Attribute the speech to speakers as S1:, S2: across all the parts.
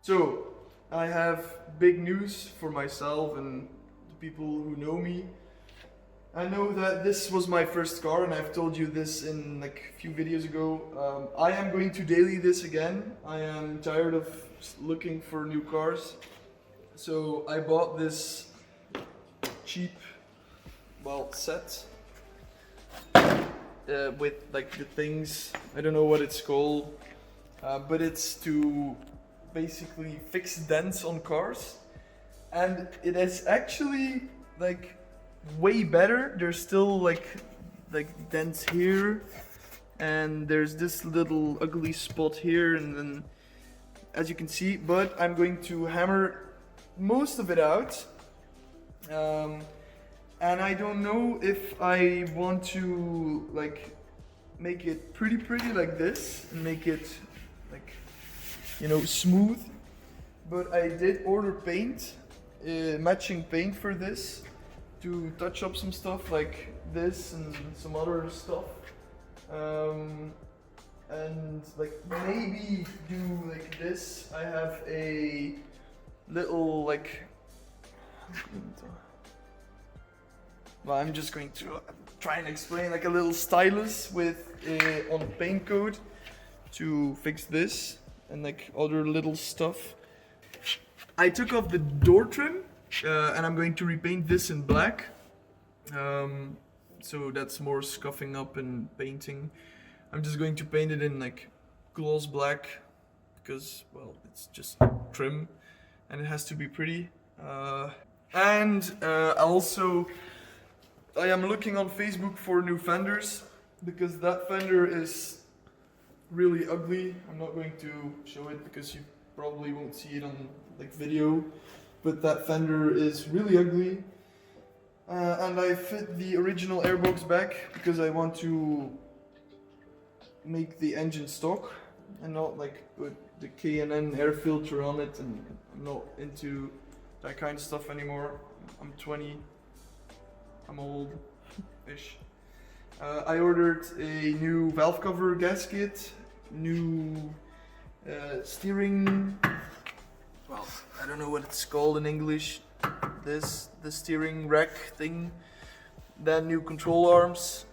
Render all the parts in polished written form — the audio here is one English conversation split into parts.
S1: So, I have big news for myself and the people who know me. I know that this was my first car, and I've told you this in like a few videos ago. I am going to daily this again. I am tired of looking for new cars. So I bought this cheap, set with like the things, I don't know what it's called, but it's to basically fix dents on cars, and it is actually like way better. There's still like dents here, and there's this little ugly spot here, and then as you can see, but I'm going to hammer most of it out, and I don't know if I want to like make it pretty like this and make it like, you know, smooth, but I did order paint, matching paint for this, to touch up some stuff like this and some other stuff, and like maybe do like this. I have a little like, well, I'm just going to try and explain, like a little stylus with on paint code to fix this and like other little stuff. I took off the door trim, and I'm going to repaint this in black. So that's more scuffing up and painting. I'm just going to paint it in like gloss black because, well, it's just trim and it has to be pretty. Also, I am looking on Facebook for new fenders because that fender is really ugly. I'm not going to show it because you probably won't see it on like video, but that fender is really ugly. And I fit the original airbox back because I want to make the engine stock and not like put the K&N air filter on it, and I'm not into that kind of stuff anymore. I'm 20, I'm old-ish. I ordered a new valve cover gasket, new steering, well, I don't know what it's called in English, the steering rack thing, then new control arms,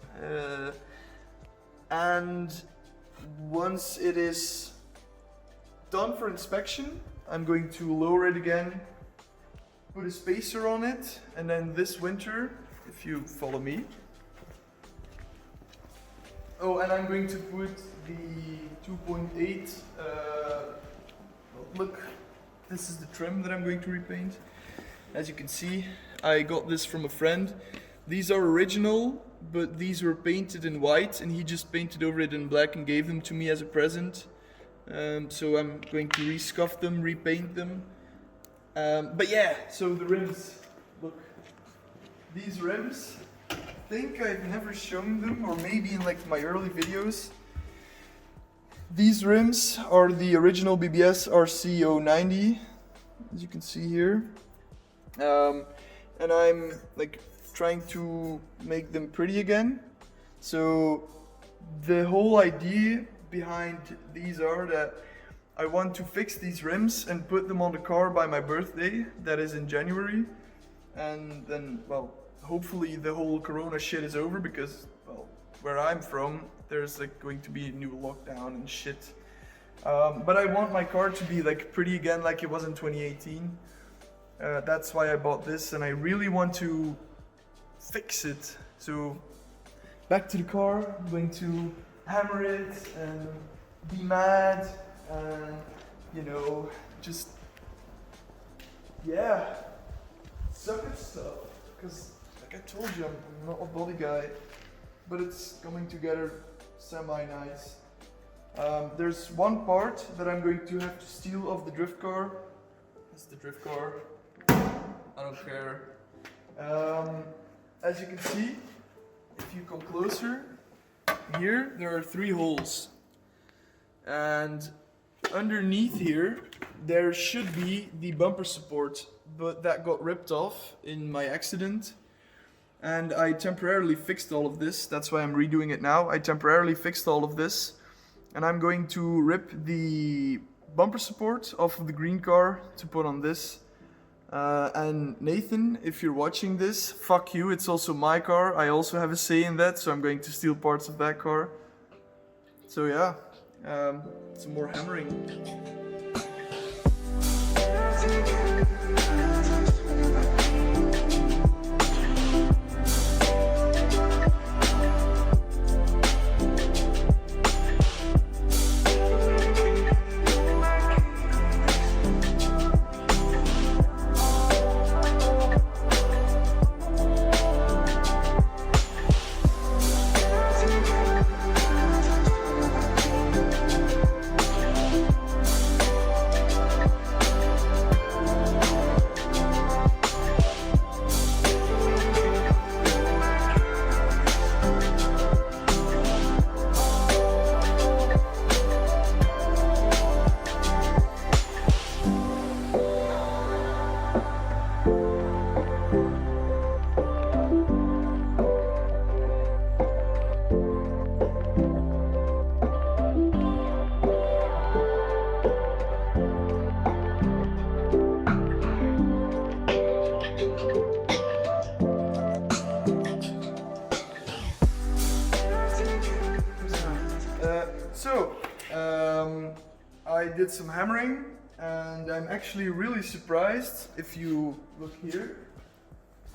S1: and once it is done for inspection, I'm going to lower it again, put a spacer on it, and then this winter, if you follow me. Oh, and I'm going to put the 2.8, look, this is the trim that I'm going to repaint. As you can see, I got this from a friend. These are original, but these were painted in white, and he just painted over it in black and gave them to me as a present. So I'm going to rescuff them, repaint them. But yeah, so the rims, look. These rims, I think I've never shown them, or maybe in like my early videos. These rims are the original BBS RC 090, as you can see here. And I'm like trying to make them pretty again. So the whole idea behind these are that I want to fix these rims and put them on the car by my birthday, that is in January. And then, well, hopefully the whole corona shit is over, because, well, where I'm from, there's like going to be a new lockdown and shit. But I want my car to be like pretty again, like it was in 2018. That's why I bought this, and I really want to fix it. So back to the car, I'm going to hammer it and be mad and, you know, just, yeah, suck at stuff. Because like I told you, I'm not a body guy, but it's coming together semi-nice. There's one part that I'm going to have to steal off the drift car. That's the drift car. I don't care. As you can see, if you come closer, here there are 3 holes. And underneath here, there should be the bumper support, but that got ripped off in my accident. And I temporarily fixed all of this. That's why I'm redoing it now. I temporarily fixed all of this. And I'm going to rip the bumper support off of the green car to put on this. And Nathan, if you're watching this, fuck you, it's also my car. I also have a say in that, so I'm going to steal parts of that car. So yeah, some more hammering. I did some hammering, and I'm actually really surprised if you look here.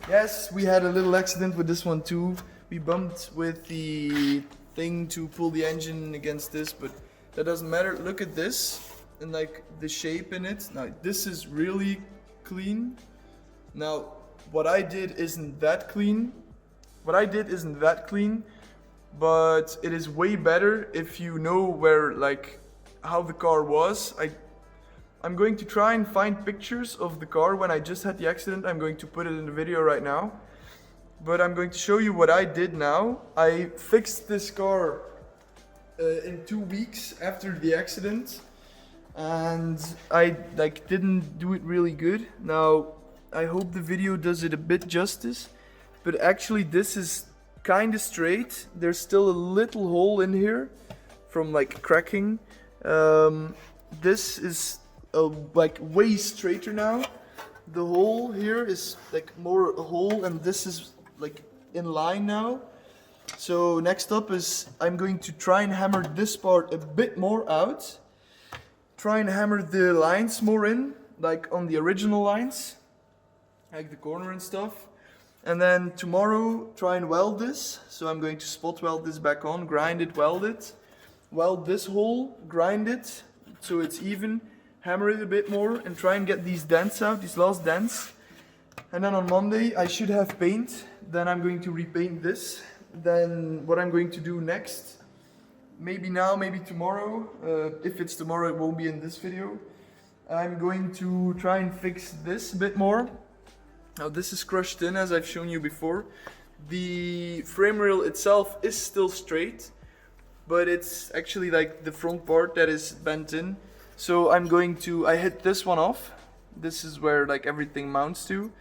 S1: Yes, we had a little accident with this one too. We bumped with the thing to pull the engine against this, but that doesn't matter. Look at this and like the shape in it. Now this is really clean. Now what I did isn't that clean. But it is way better if you know where, like, how the car was. I'm going to try and find pictures of the car when I just had the accident. I'm going to put it in the video right now. But I'm going to show you what I did now. I fixed this car in 2 weeks after the accident, and I didn't do it really good. Now I hope the video does it a bit justice, but actually this is kind of straight. There's still a little hole in here from like cracking. This is like way straighter now. The hole here is like more a hole, and this is like in line now. So next up is I'm going to try and hammer this part a bit more out. Try and hammer the lines more in, like on the original lines, like the corner and stuff. And then tomorrow try and weld this. So I'm going to spot weld this back on, grind it, weld it. Weld this hole, grind it so it's even, hammer it a bit more and try and get these dents out, these last dents. And then on Monday I should have paint. Then I'm going to repaint this. Then what I'm going to do next, maybe now, maybe tomorrow. If it's tomorrow it won't be in this video. I'm going to try and fix this a bit more. Now this is crushed in, as I've shown you before. The frame rail itself is still straight, but it's actually like the front part that is bent in. So I hit this one off. This is where like everything mounts to.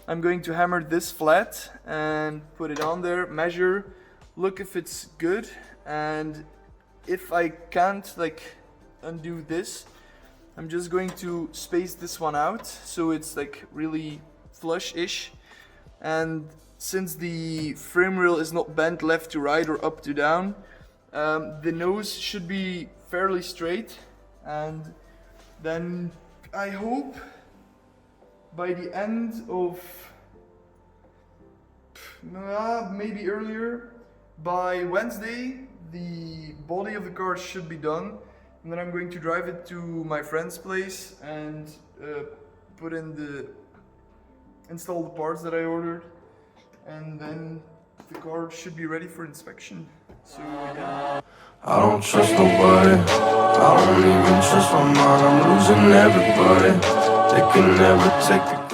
S1: I'm going to hammer this flat and put it on there, measure, look if it's good, and if I can't like undo this, I'm just going to space this one out so it's like really flush-ish. And since the frame rail is not bent left to right or up to down, the nose should be fairly straight. And then I hope by the end of maybe earlier, by Wednesday the body of the car should be done, and then I'm going to drive it to my friend's place and install the parts that I ordered, and then the car should be ready for inspection. So yeah.
S2: I don't trust nobody, I don't even trust my mind. I'm losing everybody, they can never take the